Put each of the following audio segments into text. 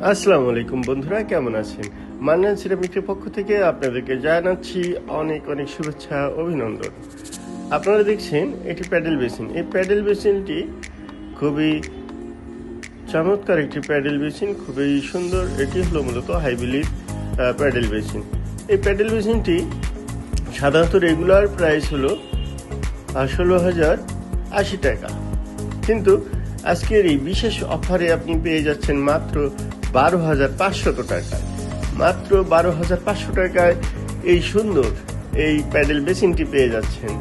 আসসালামু আলাইকুম বন্ধুরা, কেমন আছেন? মান্নান সিরামিকের পক্ষ থেকে আপনাদেরকে জানাচ্ছি অনেক অনেক শুভেচ্ছা, অভিনন্দন। আপনারা দেখছেন এটি প্যাডেল বেসিন। এই প্যাডেল বেসিনটি খুবই চমৎকার একটি প্যাডেল বেসিন, খুবই সুন্দর। এটি হলো মূলত হাইব্রিড প্যাডেল বেসিন। এই প্যাডেল বেসিনটি সাধারণত রেগুলার প্রাইস হলো 16,080 টাকা, কিন্তু আজকের এই বিশেষ অফারে আপনি পেয়ে যাচ্ছেন মাত্র 12,500 টাকায়। মাত্র 12,500 টাকায় এই সুন্দর এই প্যাডেল বেসিনটি পেয়ে যাচ্ছেন।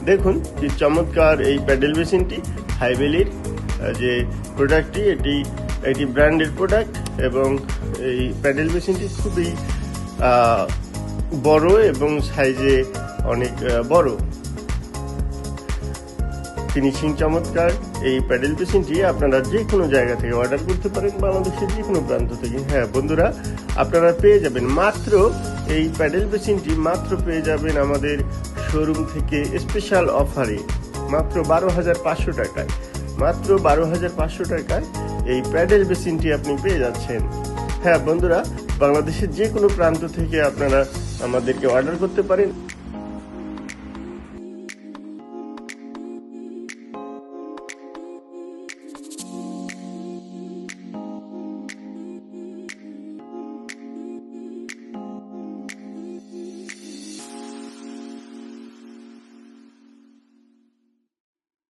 দেখুন কি চমৎকার এই প্যাডেল বেসিনটি। হাইভেলির যে প্রোডাক্টটি, এটি ব্র্যান্ডের প্রোডাক্ট, এবং এই প্যাডেল বেসিনটি খুবই বড় এবং সাইজে অনেক বড়। ফিনিশিং চমৎকার। এই প্যাডেল বেসিনটি আপনারা যে কোনো জায়গা থেকে অর্ডার করতে পারেন, বাংলাদেশের যে কোনো প্রান্ত থেকে। হ্যাঁ বন্ধুরা, আপনারা পেয়ে যাবেন মাত্র এই প্যাডেল বেসিনটি মাত্র পেয়ে যাবেন আমাদের শোরুম থেকে স্পেশাল অফারে মাত্র 12,500 টাকায়। মাত্র 12,500 টাকায় এই প্যাডেল বেসিনটি আপনি পেয়ে যাচ্ছেন। হ্যাঁ বন্ধুরা, বাংলাদেশের যে কোনো প্রান্ত থেকে আপনারা আমাদেরকে অর্ডার করতে পারেন।